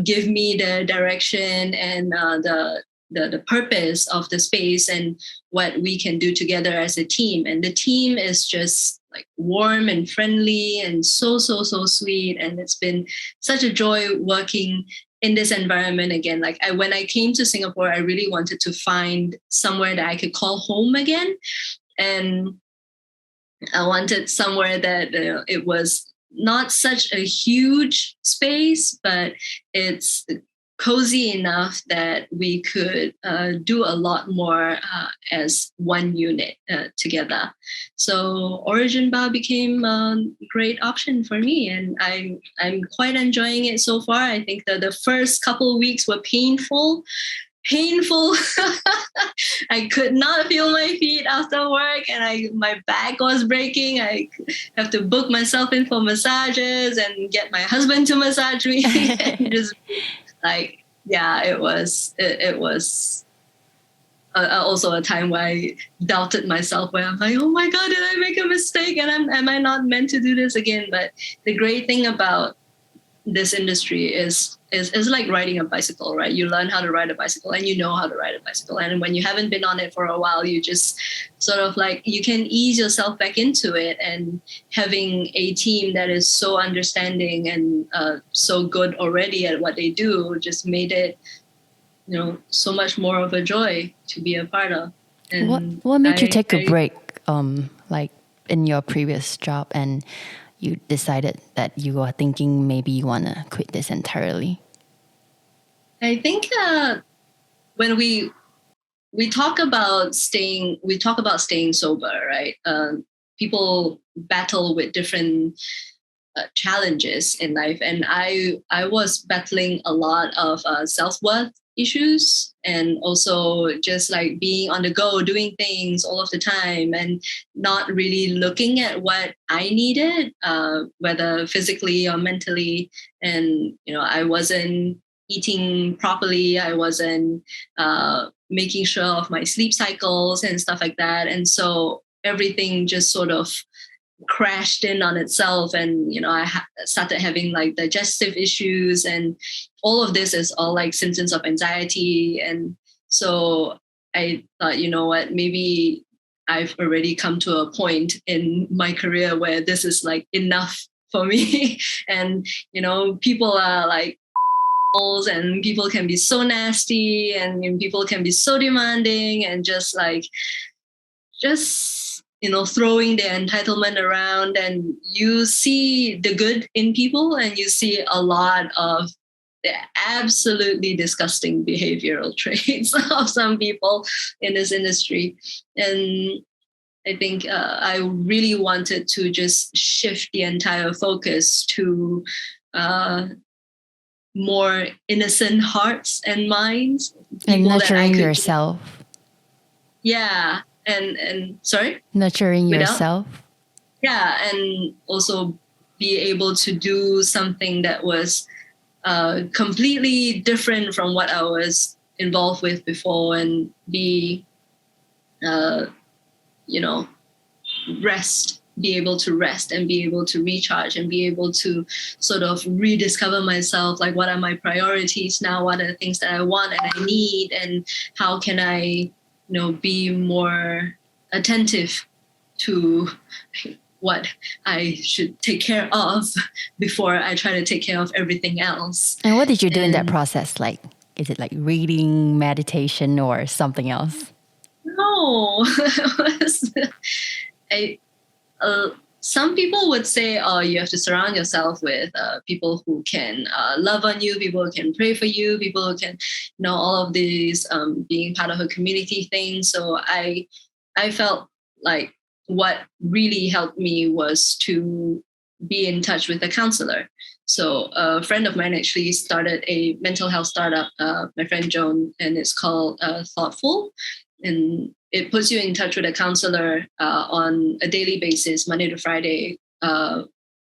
give me the direction and the purpose of the space and what we can do together as a team. And the team is just like warm and friendly and so sweet. And it's been such a joy working in this environment again. Like when I came to Singapore, I really wanted to find somewhere that I could call home again. And I wanted somewhere that it was not such a huge space, but it's cozy enough that we could do a lot more as one unit together. So Origin Bar became a great option for me, and I'm quite enjoying it so far. I think that the first couple of weeks were painful. I could not feel my feet after work, and my back was breaking. I have to book myself in for massages and get my husband to massage me. And just like, yeah, it was also a time where I doubted myself, where I'm like, oh my God, did I make a mistake? And am I not meant to do this again? But the great thing about this industry is like riding a bicycle, right? You learn how to ride a bicycle and you know how to ride a bicycle. And when you haven't been on it for a while, you just sort of like, you can ease yourself back into it. And having a team that is so understanding and so good already at what they do just made it, so much more of a joy to be a part of. And what made you take a break, like in your previous job, and you decided that you are thinking maybe you want to quit this entirely? I think when we talk about staying sober, right? People battle with different challenges in life, and I was battling a lot of self-worth issues, and also just like being on the go, doing things all of the time, and not really looking at what I needed, whether physically or mentally. And I wasn't eating properly. I wasn't making sure of my sleep cycles and stuff like that. And so everything just sort of crashed in on itself, and I started having like digestive issues, and all of this is all like symptoms of anxiety. And so I thought, what, maybe I've already come to a point in my career where this is like enough for me. And people are like, and people can be so nasty, and people can be so demanding, and just throwing their entitlement around. And you see the good in people, and you see a lot of the absolutely disgusting behavioral traits of some people in this industry. And I think I really wanted to just shift the entire focus to more innocent hearts and minds. And nurturing yourself. Yeah. And sorry? Nurturing yourself. Yeah. And also be able to do something that was completely different from what I was involved with before, and be, be able to rest and be able to recharge and be able to sort of rediscover myself. Like, what are my priorities now? What are the things that I want and I need? And how can I, be more attentive to what I should take care of before I try to take care of everything else. And what did you do in that process? Like, is it like reading, meditation, or something else? No. Some people would say, oh, you have to surround yourself with people who can love on you, people who can pray for you, people who can, all of these being part of a community thing. So I felt like what really helped me was to be in touch with a counselor. So a friend of mine actually started a mental health startup, my friend Joan, and it's called Thoughtful. And it puts you in touch with a counselor on a daily basis, Monday to Friday,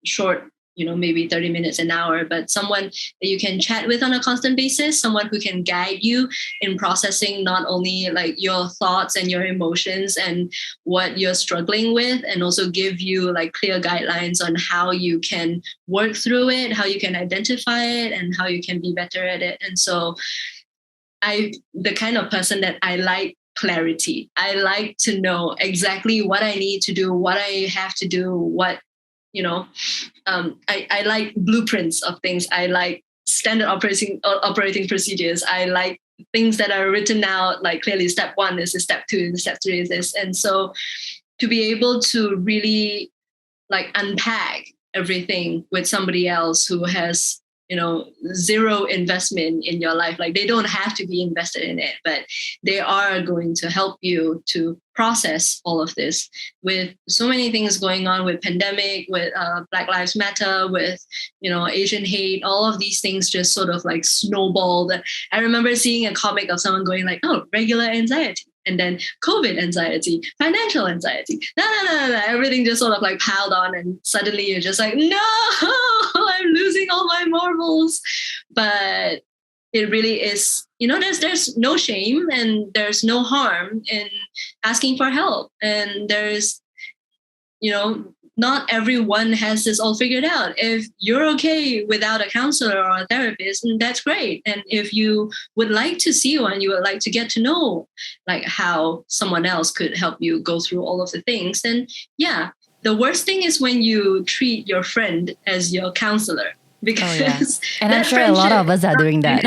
short, maybe 30 minutes, an hour, but someone that you can chat with on a constant basis, someone who can guide you in processing not only like your thoughts and your emotions and what you're struggling with, and also give you like clear guidelines on how you can work through it, how you can identify it, and how you can be better at it. And so the kind of person that I like clarity. I like to know exactly what I need to do, what I have to do, what, I like blueprints of things. I like standard operating procedures. I like things that are written out, like clearly step 1 is this, step 2 is step 3 is this. And so to be able to really like unpack everything with somebody else who has, zero investment in your life, like they don't have to be invested in it, but they are going to help you to process all of this with so many things going on with pandemic, with Black Lives Matter, with, Asian hate, all of these things just sort of like snowballed. I remember seeing a comic of someone going like, oh, regular anxiety. And then COVID anxiety, financial anxiety, no, everything just sort of like piled on. And suddenly you're just like, no, I'm losing all my marbles. But it really is, there's no shame and there's no harm in asking for help. And there's, not everyone has this all figured out. If you're okay without a counselor or a therapist, then that's great. And if you would like to see one, you would like to get to know like how someone else could help you go through all of the things, then yeah, the worst thing is when you treat your friend as your counselor. Because and I'm sure a lot of us are doing that.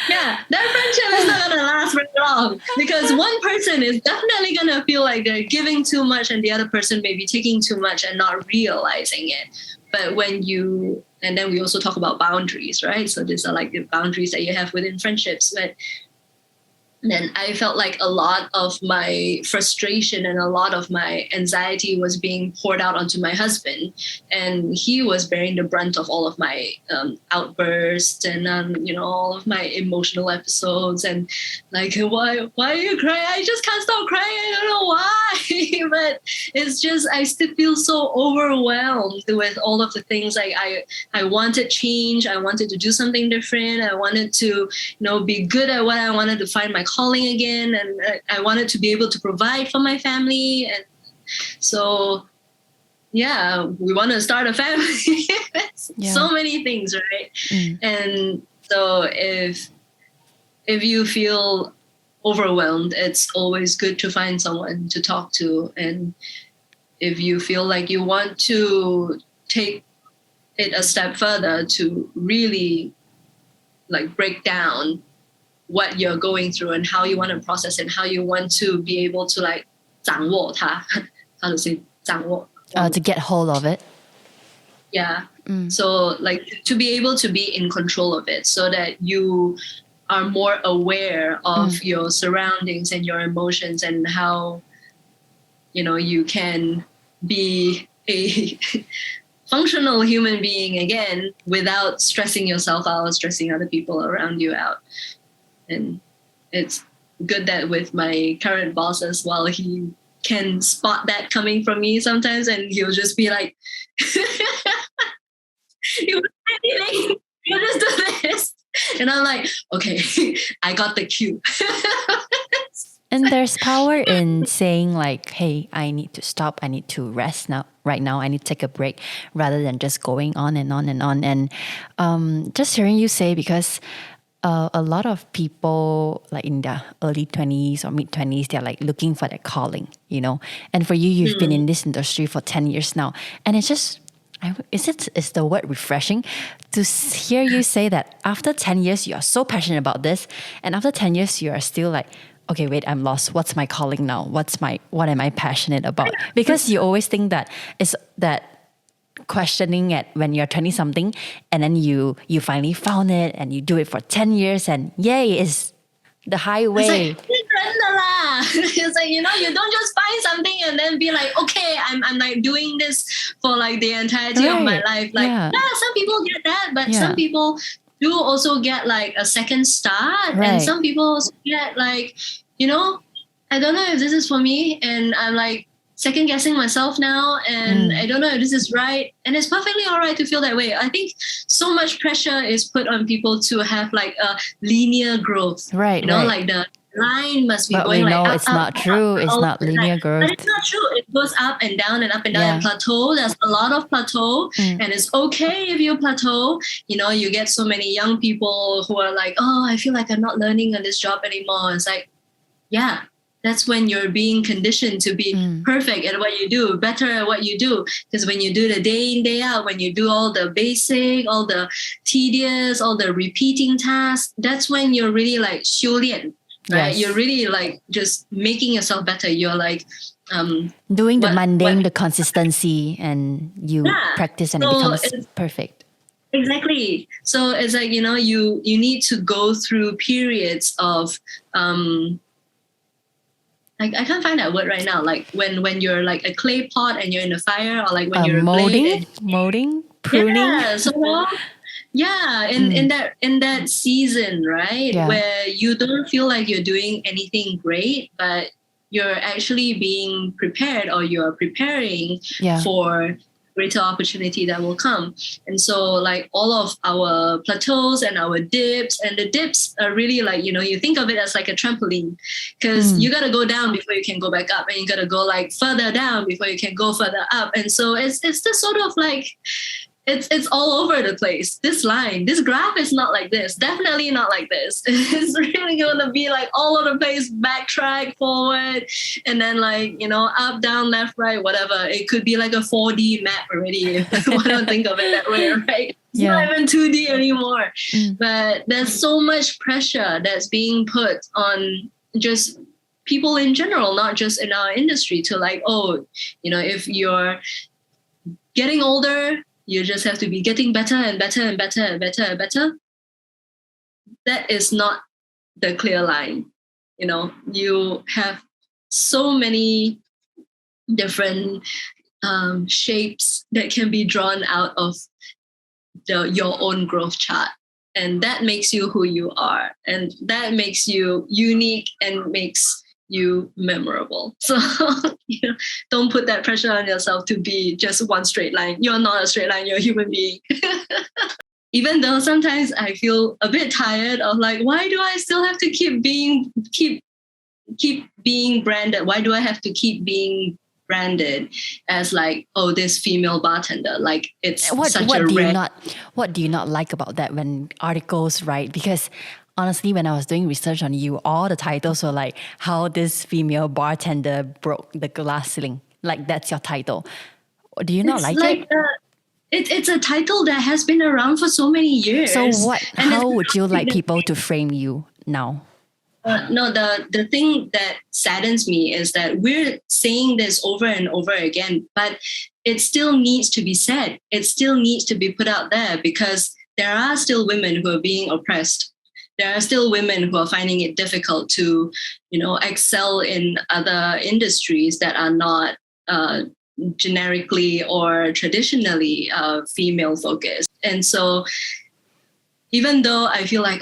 Yeah, that friendship is not going to last very long because one person is definitely going to feel like they're giving too much and the other person may be taking too much and not realizing it. But and then we also talk about boundaries, right? So these are like the boundaries that you have within friendships. But then I felt like a lot of my frustration and a lot of my anxiety was being poured out onto my husband. And he was bearing the brunt of all of my outbursts and, all of my emotional episodes. And like, why are you crying? I just can't stop crying. I don't know why. But it's just, I still feel so overwhelmed with all of the things. Like I wanted change. I wanted to do something different. I wanted to, be good at what I wanted, to find my calling again, and I wanted to be able to provide for my family. And so yeah, we want to start a family. So many things, right? And so if you feel overwhelmed, it's always good to find someone to talk to. And if you feel like you want to take it a step further to really like break down what you're going through and how you want to process it, how you want to be able to like 掌握它, how to say 掌握? To get hold of it. Yeah. So like to be able to be in control of it so that you are more aware of your surroundings and your emotions and how, you can be a functional human being again without stressing yourself out or stressing other people around you out. And it's good that with my current boss as well, he can spot that coming from me sometimes, and he'll just be like, "You just do this," and I'm like, "Okay, I got the cue." And there's power in saying like, "Hey, I need to stop. I need to rest now. Right now, I need to take a break," rather than just going on and on and on. And just hearing you say, because a lot of people like in their early 20s or mid 20s, they're like looking for their calling, And for you, you've been in this industry for 10 years now. And it's just, is the word refreshing to hear you say that after 10 years, you are so passionate about this. And after 10 years, you are still like, okay, wait, I'm lost. What's my calling now? What am I passionate about? Because you always think that it's that questioning at when you're 20 something, and then you finally found it and you do it for 10 years and yay, is the highway. It's like, you don't just find something and then be like, okay, I'm like doing this for like the entirety of my life. Like, some people get that, but some people do also get like a second start. And some people also get like, I don't know if this is for me. And I'm like, second guessing myself now, and I don't know if this is right. And it's perfectly all right to feel that way. I think so much pressure is put on people to have like a linear growth. Like the line must be going like up. But we know it's not true. It's not linear growth. But it's not true. It goes up and down and up and down and plateau. There's a lot of plateau, and it's okay if you plateau. You get so many young people who are like, oh, I feel like I'm not learning on this job anymore. It's like, yeah, that's when you're being conditioned to be perfect at what you do, better at what you do. Because when you do the day in, day out, when you do all the basic, all the tedious, all the repeating tasks, that's when you're really like 修炼, right? Yes. You're really like just making yourself better. You're like doing the mundane, the consistency, and you practice and it becomes perfect. Exactly. So it's like, you need to go through periods of I can't find that word right now. Like when you're like a clay pot and you're in the fire, or like when you're molding, pruning. Yeah. So in that season, right, where you don't feel like you're doing anything great, but you're actually being prepared, or you're preparing for greater opportunity that will come. And so like all of our plateaus and our dips, and the dips are really like, you think of it as like a trampoline, because you got to go down before you can go back up, and you got to go like further down before you can go further up. And so it's this sort of like, it's all over the place. This graph is not like this. Definitely not like this. It's really going to be like all over the place, backtrack, forward, and then like, up, down, left, right, whatever. It could be like a 4D map already, if you want to think of it that way, right? It's not even 2D anymore. But there's so much pressure that's being put on just people in general, not just in our industry, to like, if you're getting older, you just have to be getting better and better and better and better and better. That is not the clear line. You have so many different shapes that can be drawn out of your own growth chart. And that makes you who you are. And that makes you unique and makes you memorable. So don't put that pressure on yourself to be just one straight line. You're not a straight line, you're a human being. Even though sometimes I feel a bit tired of like, why do I still have to keep being branded? Why do I have to keep being branded as like, this female bartender? Like it's what do you not like about that when articles write? Because honestly, when I was doing research on you, all the titles were like how this female bartender broke the glass ceiling. Like that's your title. Do you not like it? It's a title that has been around for so many years. So how would you like people to frame you now? No, the thing that saddens me is that we're saying this over and over again, but it still needs to be said. It still needs to be put out there, because there are still women who are being oppressed. There are still women who are finding it difficult to, excel in other industries that are not generically or traditionally female focused. And so even though I feel like,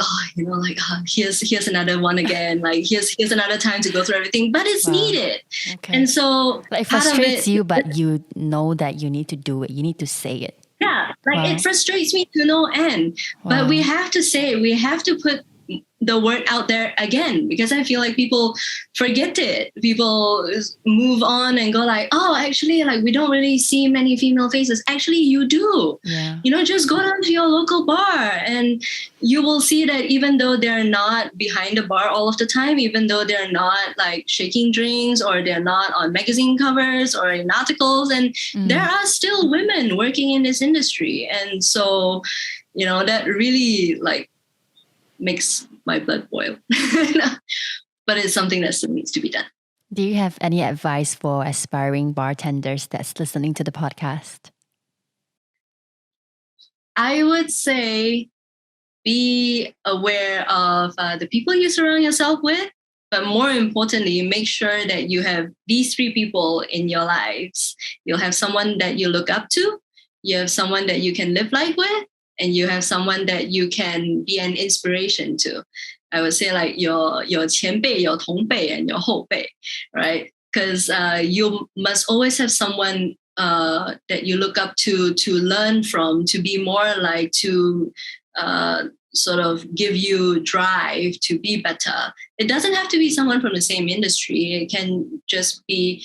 here's another one again, like here's another time to go through everything, but it's needed. Okay. And so it frustrates you, but you know that you need to do it. You need to say it. Yeah, it frustrates me to no end. But we have to say, we have to put the word out there again, because I feel like people forget it. People move on and go like, actually, like we don't really see many female faces. Actually, you do. Yeah. Just go down to your local bar and you will see that even though they're not behind the bar all of the time, even though they're not like shaking drinks, or they're not on magazine covers or in articles, and there are still women working in this industry. And so, that really like makes my blood boil. But it's something that still needs to be done. Do you have any advice for aspiring bartenders that's listening to the podcast? I would say be aware of the people you surround yourself with, but more importantly, make sure that you have these 3 people in your lives. You'll have someone that you look up to, you have someone that you can live life with, and you have someone that you can be an inspiration to. I would say like your 前辈, your 同辈, and your 后辈, right? Because you must always have someone that you look up to learn from, to be more like, to sort of give you drive to be better. It doesn't have to be someone from the same industry. It can just be,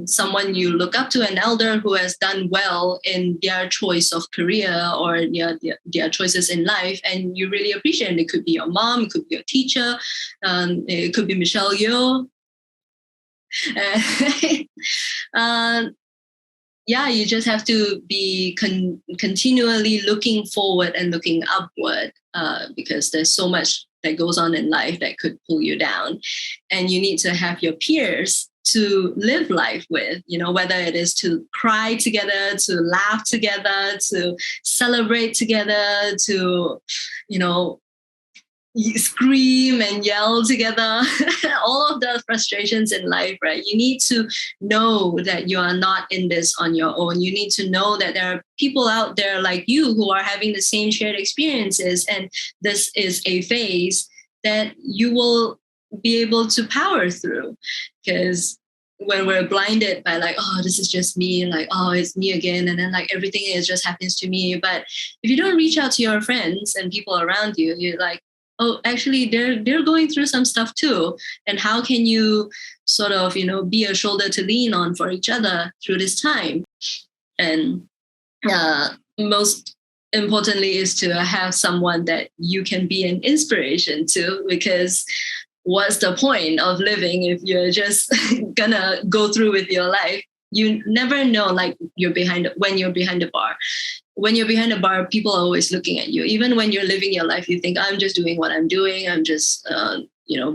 someone you look up to, an elder who has done well in their choice of career or their choices in life, and you really appreciate it. It could be your mom, it could be your teacher, it could be Michelle Yeoh. You just have to be continually looking forward and looking upward, because there's so much that goes on in life that could pull you down. And you need to have your peers to live life with, whether it is to cry together, to laugh together, to celebrate together, to, scream and yell together, all of the frustrations in life, right? You need to know that you are not in this on your own. You need to know that there are people out there like you who are having the same shared experiences. And this is a phase that you will be able to power through. Because when we're blinded by like, oh, this is just me, like, oh, it's me again. And then like everything is just happens to me. But if you don't reach out to your friends and people around you, you're like, oh, actually, they're going through some stuff too. And how can you sort of, be a shoulder to lean on for each other through this time? And most importantly is to have someone that you can be an inspiration to, because what's the point of living if you're just gonna go through with your life? You never know, like when you're behind the bar. When you're behind a bar, people are always looking at you. Even when you're living your life, you think, I'm just doing what I'm doing. I'm just,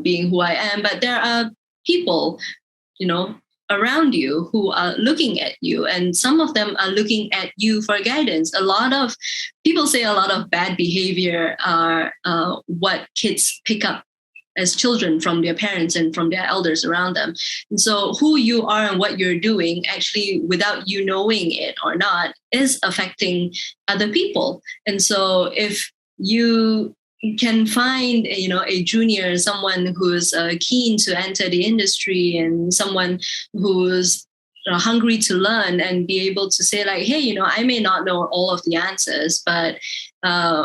being who I am. But there are people, around you who are looking at you. And some of them are looking at you for guidance. A lot of people say a lot of bad behavior are what kids pick up as children from their parents and from their elders around them. And so who you are and what you're doing, actually, without you knowing it or not, is affecting other people. And so if you can find, a junior, someone who's keen to enter the industry and someone who's hungry to learn and be able to say like, hey, I may not know all of the answers, but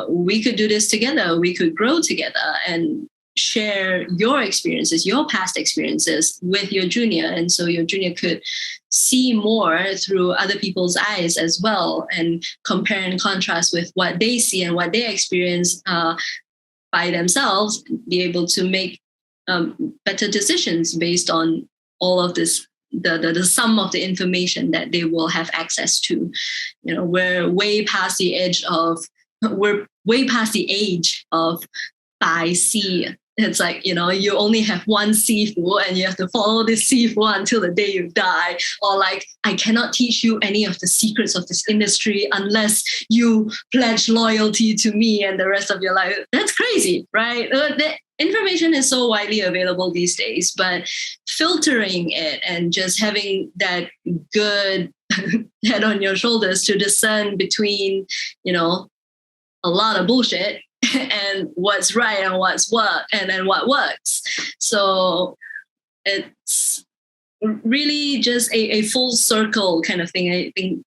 we could do this together. We could grow together and share your experiences, your past experiences with your junior. And so your junior could see more through other people's eyes as well, and compare and contrast with what they see and what they experience by themselves, be able to make better decisions based on all of this, the sum of the information that they will have access to. We're way past the age of 拜师. It's like, you only have one sifu and you have to follow this sifu until the day you die. Or like, I cannot teach you any of the secrets of this industry unless you pledge loyalty to me and the rest of your life. That's crazy, right? The information is so widely available these days, but filtering it and just having that good head on your shoulders to discern between, a lot of bullshit and what's right and what works. So it's really just a full circle kind of thing. I think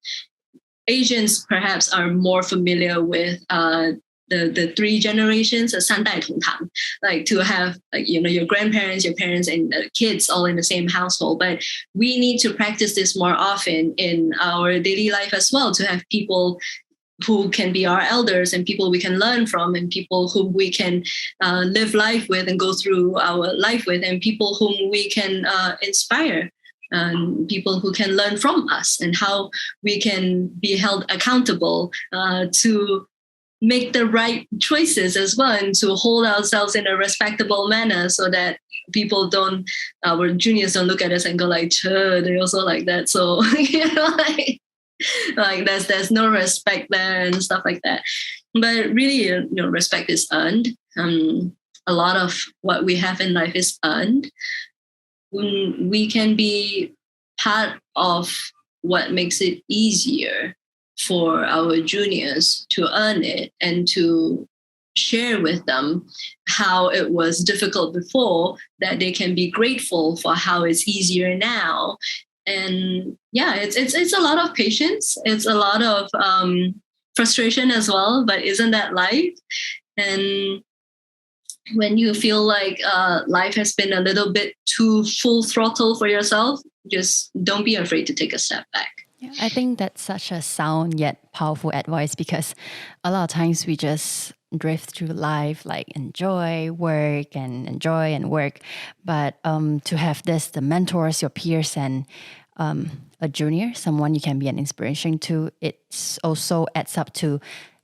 Asians perhaps are more familiar with the three generations, 三代同堂, like to have your grandparents, your parents, and the kids all in the same household. But we need to practice this more often in our daily life as well, to have people who can be our elders and people we can learn from, and people whom we can live life with and go through our life with, and people whom we can inspire, and people who can learn from us, and how we can be held accountable to make the right choices as well, and to hold ourselves in a respectable manner, so that our juniors don't look at us and go like, they also like that. So, like there's no respect there and stuff like that. But really, respect is earned. A lot of what we have in life is earned. We can be part of what makes it easier for our juniors to earn it, and to share with them how it was difficult before, that they can be grateful for how it's easier now. And yeah, it's a lot of patience. It's a lot of frustration as well, but isn't that life? And when you feel like life has been a little bit too full throttle for yourself, just don't be afraid to take a step back. Yeah, I think that's such a sound yet powerful advice, because a lot of times we just drift through life, like enjoy work and enjoy and work. But to have the mentors, your peers, and a junior, someone you can be an inspiration to, it's also adds up to,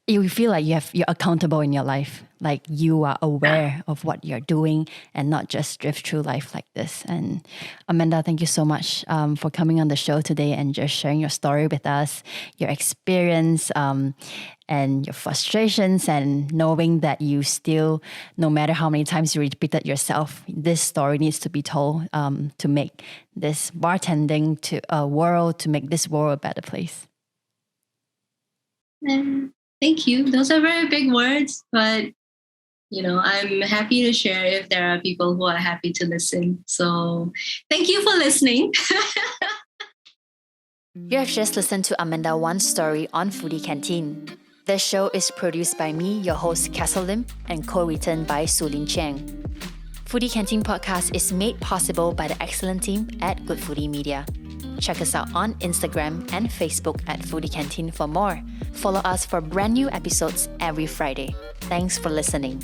you feel like you're accountable in your life, like you are aware of what you're doing and not just drift through life like this. And Amanda, thank you so much for coming on the show today and just sharing your story with us, your experience and your frustrations, and knowing that you still, no matter how many times you repeated yourself, this story needs to be told to make this bartending to a world, to make this world a better place. Thank you. Those are very big words, but I'm happy to share if there are people who are happy to listen. So thank you for listening. You have just listened to Amanda Wan's story on Foodie Canteen. The show is produced by me, your host, Castle Lim, and co-written by Sulin Chiang. Foodie Canteen podcast is made possible by the excellent team at Good Foodie Media. Check us out on Instagram and Facebook at Foodie Canteen for more. Follow us for brand new episodes every Friday. Thanks for listening.